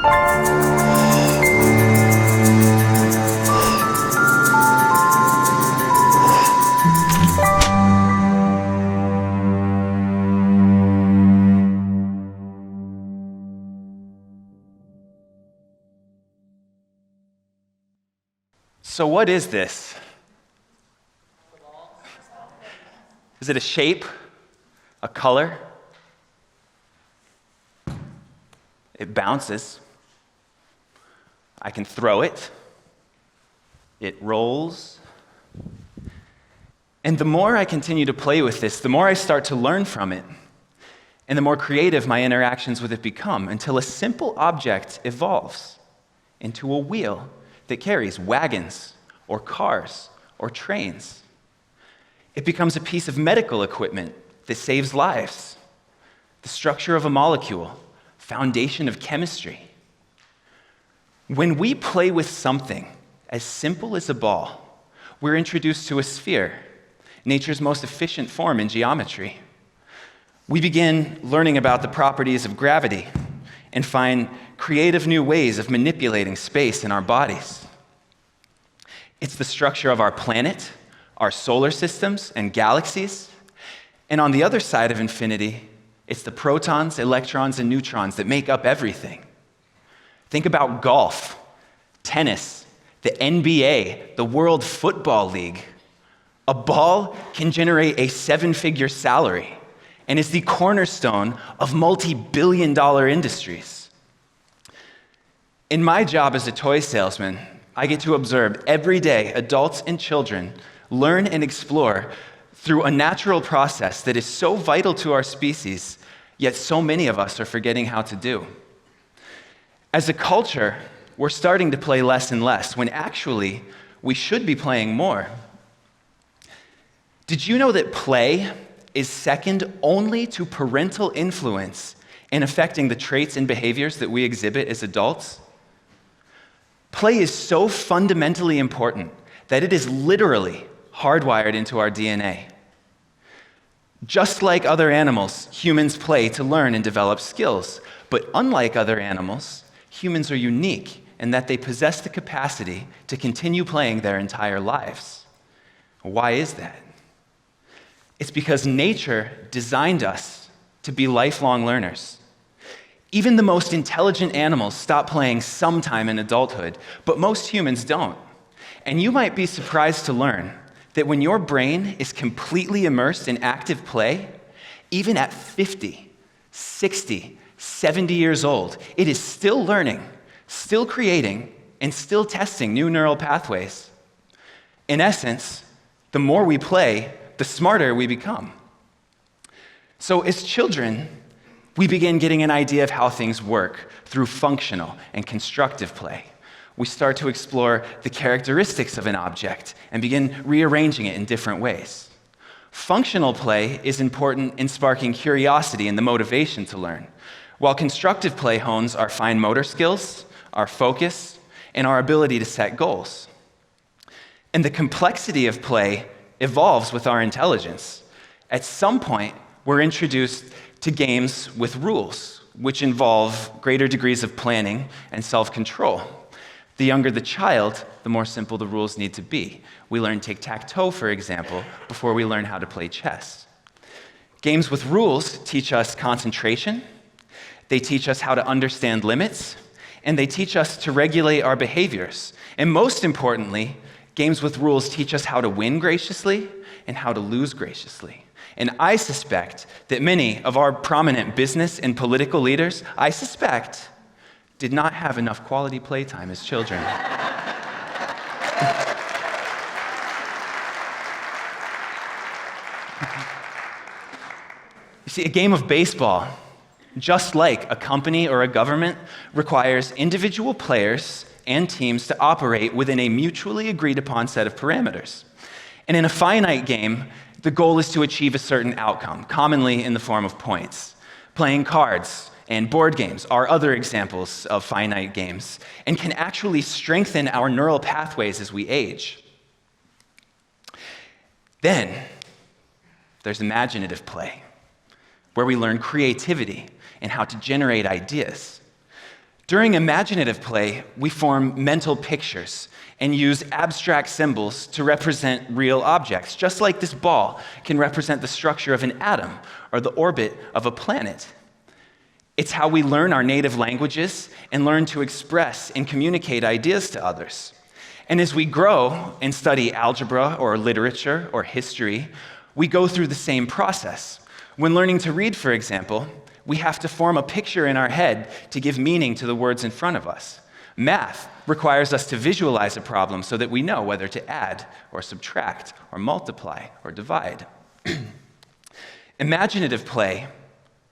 So what is this? Is it a shape? A color? It bounces. I can throw it. It rolls. And the more I continue to play with this, the more I start to learn from it, and the more creative my interactions with it become, until a simple object evolves into a wheel that carries wagons or cars or trains. It becomes a piece of medical equipment that saves lives, the structure of a molecule, foundation of chemistry. When we play with something as simple as a ball, we're introduced to a sphere, nature's most efficient form in geometry. We begin learning about the properties of gravity and find creative new ways of manipulating space in our bodies. It's the structure of our planet, our solar systems, and galaxies. And on the other side of infinity, it's the protons, electrons, and neutrons that make up everything. Think about golf, tennis, the NBA, the World Football League. A ball can generate a 7-figure salary and is the cornerstone of multi-billion-dollar industries. In my job as a toy salesman, I get to observe every day adults and children learn and explore through a natural process that is so vital to our species, yet so many of us are forgetting how to do. As a culture, we're starting to play less and less, when actually we should be playing more. Did you know that play is second only to parental influence in affecting the traits and behaviors that we exhibit as adults? Play is so fundamentally important that it is literally hardwired into our DNA. Just like other animals, humans play to learn and develop skills. But unlike other animals, humans are unique in that they possess the capacity to continue playing their entire lives. Why is that? It's because nature designed us to be lifelong learners. Even the most intelligent animals stop playing sometime in adulthood, but most humans don't. And you might be surprised to learn that when your brain is completely immersed in active play, even at 50, 60, 70 years old, it is still learning, still creating, and still testing new neural pathways. In essence, the more we play, the smarter we become. So as children, we begin getting an idea of how things work through functional and constructive play. We start to explore the characteristics of an object and begin rearranging it in different ways. Functional play is important in sparking curiosity and the motivation to learn, while constructive play hones our fine motor skills, our focus, and our ability to set goals. And the complexity of play evolves with our intelligence. At some point, we're introduced to games with rules, which involve greater degrees of planning and self-control. The younger the child, the more simple the rules need to be. We learn tic-tac-toe, for example, before we learn how to play chess. Games with rules teach us concentration, they teach us how to understand limits, and they teach us to regulate our behaviors. And most importantly, games with rules teach us how to win graciously and how to lose graciously. And I suspect that many of our prominent business and political leaders, did not have enough quality playtime as children. You see, a game of baseball, just like a company or a government, requires individual players and teams to operate within a mutually agreed upon set of parameters. And in a finite game, the goal is to achieve a certain outcome, commonly in the form of points. Playing cards and board games are other examples of finite games and can actually strengthen our neural pathways as we age. Then, there's imaginative play, where we learn creativity and how to generate ideas. During imaginative play, we form mental pictures and use abstract symbols to represent real objects, just like this ball can represent the structure of an atom or the orbit of a planet. It's how we learn our native languages and learn to express and communicate ideas to others. And as we grow and study algebra or literature or history, we go through the same process. When learning to read, for example, we have to form a picture in our head to give meaning to the words in front of us. Math requires us to visualize a problem so that we know whether to add or subtract or multiply or divide. Imaginative play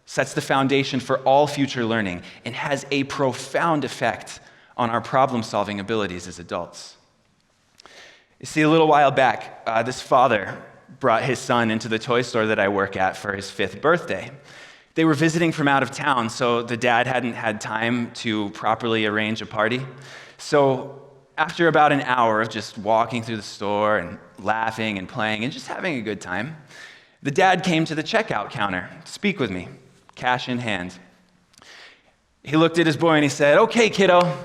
sets the foundation for all future learning and has a profound effect on our problem-solving abilities as adults. You see, a little while back, this father brought his son into the toy store that I work at for his 5th birthday. They were visiting from out of town, so the dad hadn't had time to properly arrange a party. So after about an hour of just walking through the store and laughing and playing and just having a good time, the dad came to the checkout counter to speak with me, cash in hand. He looked at his boy and he said, "Okay, kiddo,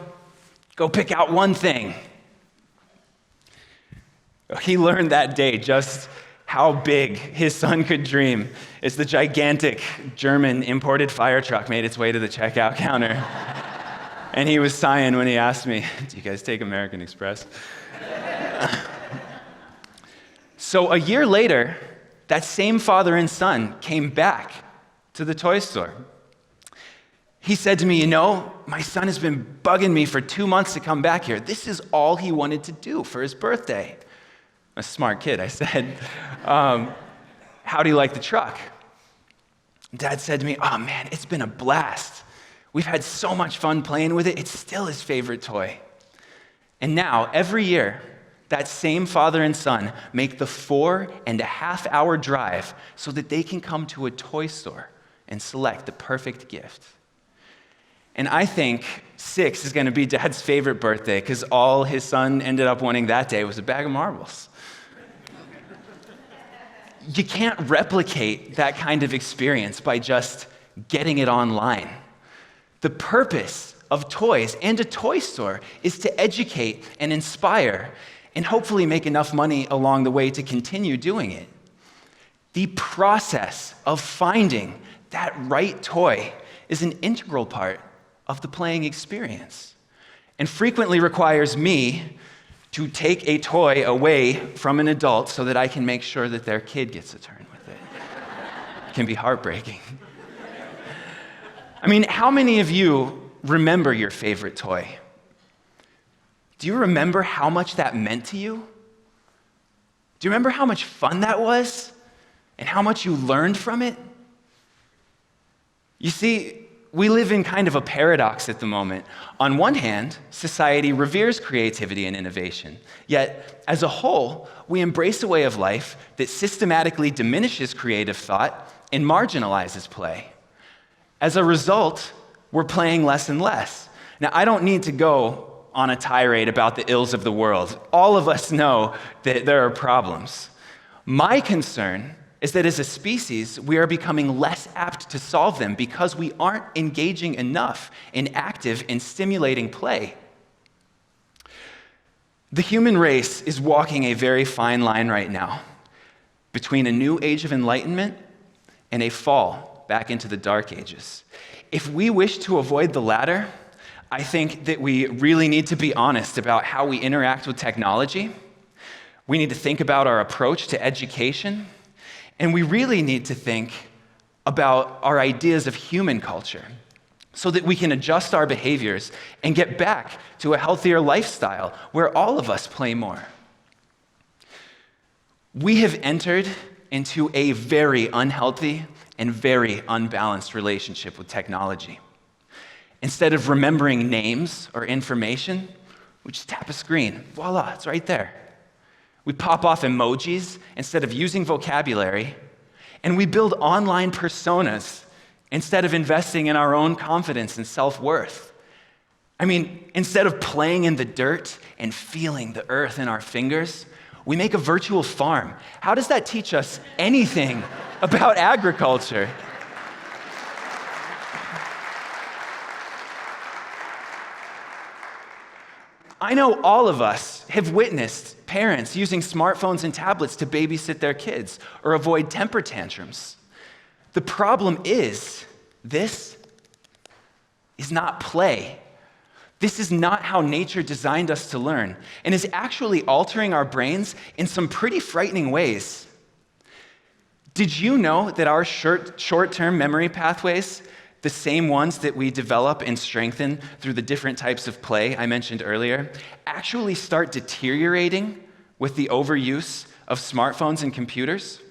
go pick out one thing." He learned that day just how big his son could dream as the gigantic German imported Firetruck made its way to the checkout counter. And he was sighing when he asked me, "Do you guys take American Express?" So a year later, that same father and son came back to the toy store. He said to me, "You know, my son has been bugging me for 2 months to come back here. This is all he wanted to do for his birthday." A smart kid, I said, "How do you like the truck?" Dad said to me, "Oh man, it's been a blast. We've had so much fun playing with it. It's still his favorite toy." And now, every year, that same father and son make the 4.5-hour drive so that they can come to a toy store and select the perfect gift. And I think 6 is going to be Dad's favorite birthday because all his son ended up wanting that day was a bag of marbles. You can't replicate that kind of experience by just getting it online. The purpose of toys and a toy store is to educate and inspire and hopefully make enough money along the way to continue doing it. The process of finding that right toy is an integral part of the playing experience and frequently requires me to take a toy away from an adult so that I can make sure that their kid gets a turn with it. It can be heartbreaking. I mean, how many of you remember your favorite toy? Do you remember how much that meant to you? Do you remember how much fun that was and how much you learned from it? You see, we live in kind of a paradox at the moment. On one hand, society reveres creativity and innovation. Yet, as a whole, we embrace a way of life that systematically diminishes creative thought and marginalizes play. As a result, we're playing less and less. Now, I don't need to go on a tirade about the ills of the world. All of us know that there are problems. My concern is that as a species, we are becoming less apt to solve them because we aren't engaging enough in active and stimulating play. The human race is walking a very fine line right now between a new age of enlightenment and a fall back into the dark ages. If we wish to avoid the latter, I think that we really need to be honest about how we interact with technology. We need to think about our approach to education. And we really need to think about our ideas of human culture so that we can adjust our behaviors and get back to a healthier lifestyle where all of us play more. We have entered into a very unhealthy and very unbalanced relationship with technology. Instead of remembering names or information, we just tap a screen. Voila, it's right there. We pop off emojis instead of using vocabulary, and we build online personas instead of investing in our own confidence and self-worth. I mean, instead of playing in the dirt and feeling the earth in our fingers, we make a virtual farm. How does that teach us anything about agriculture? I know all of us have witnessed parents using smartphones and tablets to babysit their kids or avoid temper tantrums. The problem is, this is not play. This is not how nature designed us to learn, and is actually altering our brains in some pretty frightening ways. Did you know that our short-term memory pathways, the same ones that we develop and strengthen through the different types of play I mentioned earlier, actually start deteriorating with the overuse of smartphones and computers?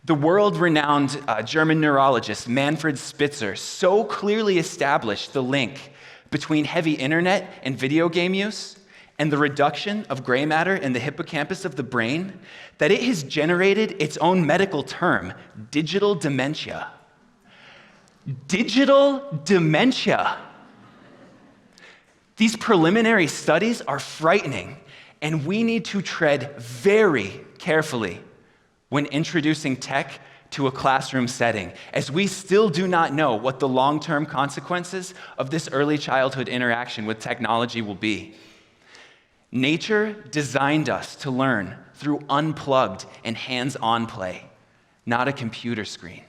The world-renowned German neurologist Manfred Spitzer so clearly established the link between heavy internet and video game use and the reduction of gray matter in the hippocampus of the brain that it has generated its own medical term, digital dementia. Digital dementia. These preliminary studies are frightening, and we need to tread very carefully when introducing tech to a classroom setting, as we still do not know what the long-term consequences of this early childhood interaction with technology will be. Nature designed us to learn through unplugged and hands-on play, not a computer screen.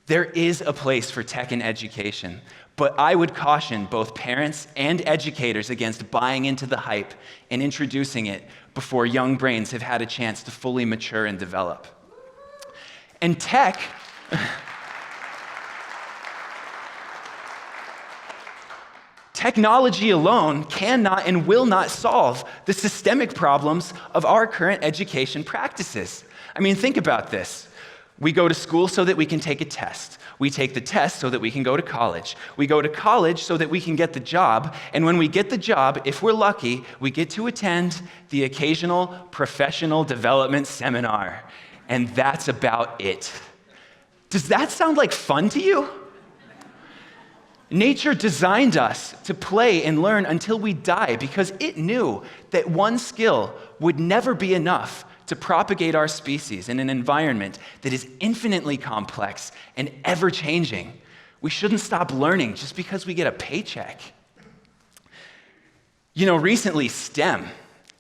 There is a place for tech in education, but I would caution both parents and educators against buying into the hype and introducing it before young brains have had a chance to fully mature and develop. And technology alone cannot and will not solve the systemic problems of our current education practices. I mean, think about this. We go to school so that we can take a test. We take the test so that we can go to college. We go to college so that we can get the job. And when we get the job, if we're lucky, we get to attend the occasional professional development seminar. And that's about it. Does that sound like fun to you? Nature designed us to play and learn until we die because it knew that one skill would never be enough to propagate our species in an environment that is infinitely complex and ever-changing. We shouldn't stop learning just because we get a paycheck. You know, recently, STEM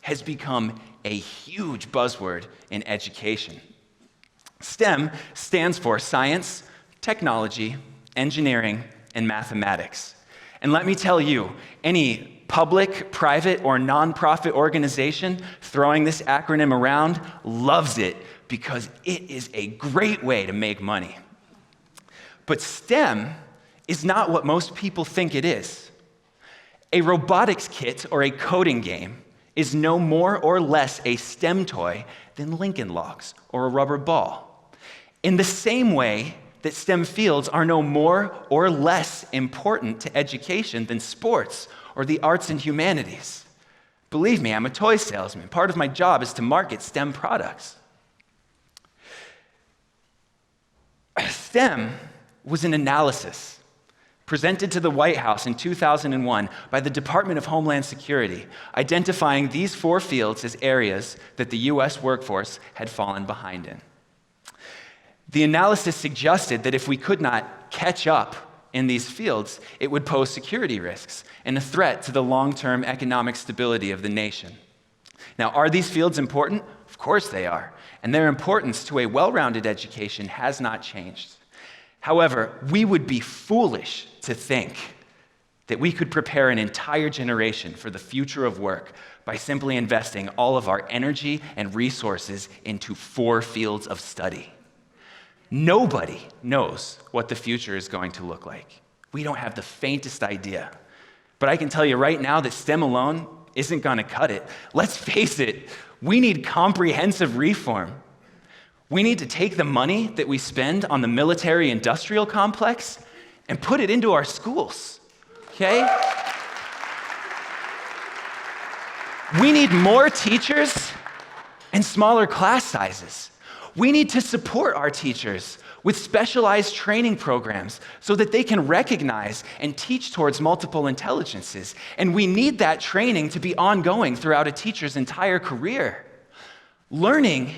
has become a huge buzzword in education. STEM stands for science, technology, engineering, and mathematics. And let me tell you, any public, private, or nonprofit organization throwing this acronym around loves it because it is a great way to make money. But STEM is not what most people think it is. A robotics kit or a coding game is no more or less a STEM toy than Lincoln Logs or a rubber ball. In the same way that STEM fields are no more or less important to education than sports or the arts and humanities. Believe me, I'm a toy salesman. Part of my job is to market STEM products. STEM was an analysis presented to the White House in 2001 by the Department of Homeland Security, identifying these 4 fields as areas that the US workforce had fallen behind in. The analysis suggested that if we could not catch up in these fields, it would pose security risks and a threat to the long-term economic stability of the nation. Now, are these fields important? Of course they are, and their importance to a well-rounded education has not changed. However, we would be foolish to think that we could prepare an entire generation for the future of work by simply investing all of our energy and resources into 4 fields of study. Nobody knows what the future is going to look like. We don't have the faintest idea. But I can tell you right now that STEM alone isn't going to cut it. Let's face it, we need comprehensive reform. We need to take the money that we spend on the military-industrial complex and put it into our schools, okay? We need more teachers and smaller class sizes. We need to support our teachers with specialized training programs so that they can recognize and teach towards multiple intelligences. And we need that training to be ongoing throughout a teacher's entire career. Learning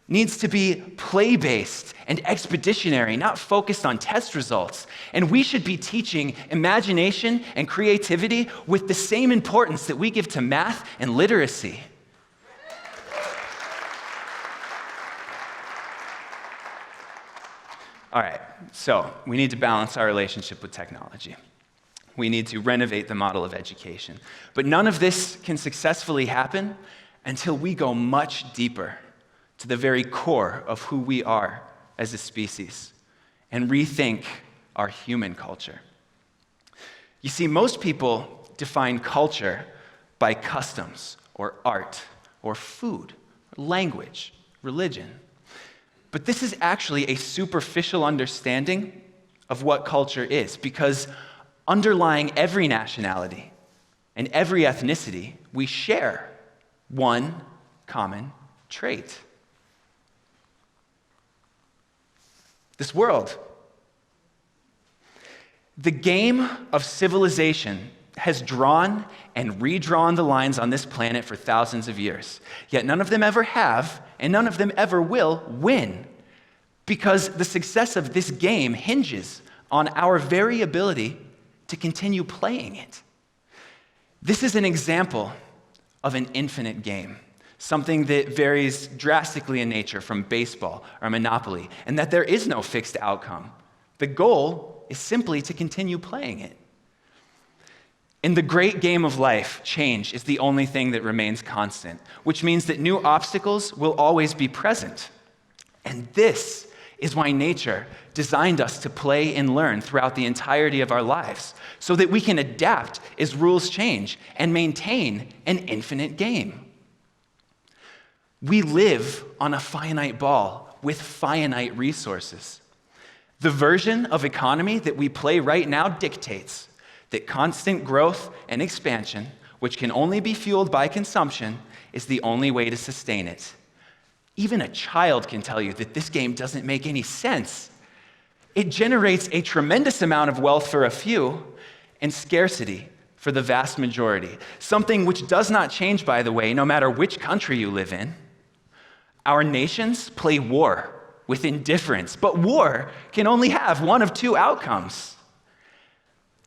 needs to be play-based and expeditionary, not focused on test results. And we should be teaching imagination and creativity with the same importance that we give to math and literacy. All right, so we need to balance our relationship with technology. We need to renovate the model of education. But none of this can successfully happen until we go much deeper to the very core of who we are as a species and rethink our human culture. You see, most people define culture by customs or art or food, or language, religion. But this is actually a superficial understanding of what culture is, because underlying every nationality and every ethnicity, we share one common trait. This world. The game of civilization has drawn and redrawn the lines on this planet for thousands of years. Yet none of them ever have, and none of them ever will win, because the success of this game hinges on our very ability to continue playing it. This is an example of an infinite game, something that varies drastically in nature from baseball or Monopoly, and that there is no fixed outcome. The goal is simply to continue playing it. In the great game of life, change is the only thing that remains constant, which means that new obstacles will always be present. And this is why nature designed us to play and learn throughout the entirety of our lives, so that we can adapt as rules change and maintain an infinite game. We live on a finite ball with finite resources. The version of economy that we play right now dictates that constant growth and expansion, which can only be fueled by consumption, is the only way to sustain it. Even a child can tell you that this game doesn't make any sense. It generates a tremendous amount of wealth for a few and scarcity for the vast majority, something which does not change, by the way, no matter which country you live in. Our nations play war with indifference, but war can only have one of two outcomes.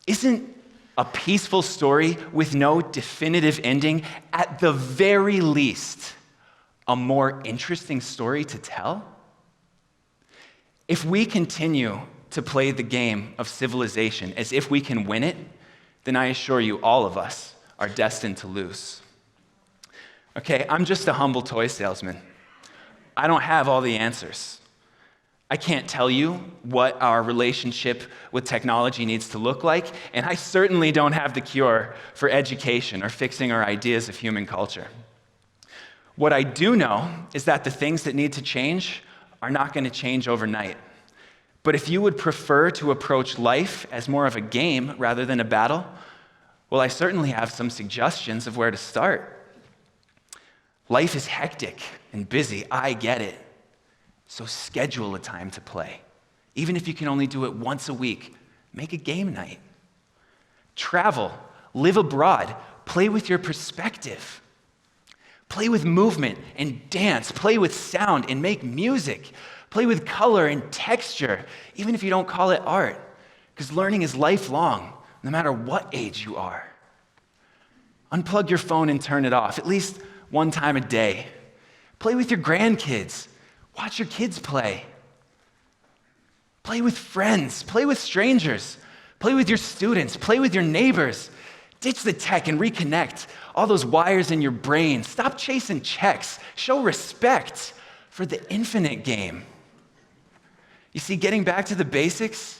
Isn't a peaceful story with no definitive ending, at the very least, a more interesting story to tell? If we continue to play the game of civilization as if we can win it, then I assure you all of us are destined to lose. Okay, I'm just a humble toy salesman. I don't have all the answers. I can't tell you what our relationship with technology needs to look like, and I certainly don't have the cure for education or fixing our ideas of human culture. What I do know is that the things that need to change are not going to change overnight. But if you would prefer to approach life as more of a game rather than a battle, well, I certainly have some suggestions of where to start. Life is hectic and busy, I get it. So schedule a time to play. Even if you can only do it once a week, make a game night. Travel, live abroad, play with your perspective. Play with movement and dance, play with sound and make music. Play with color and texture, even if you don't call it art, because learning is lifelong, no matter what age you are. Unplug your phone and turn it off, at least one time a day. Play with your grandkids. Watch your kids play. Play with friends. Play with strangers. Play with your students. Play with your neighbors. Ditch the tech and reconnect all those wires in your brain. Stop chasing checks. Show respect for the infinite game. You see, getting back to the basics,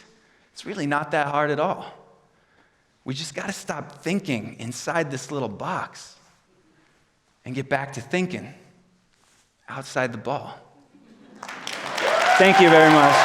it's really not that hard at all. We just got to stop thinking inside this little box and get back to thinking outside the ball. Thank you very much.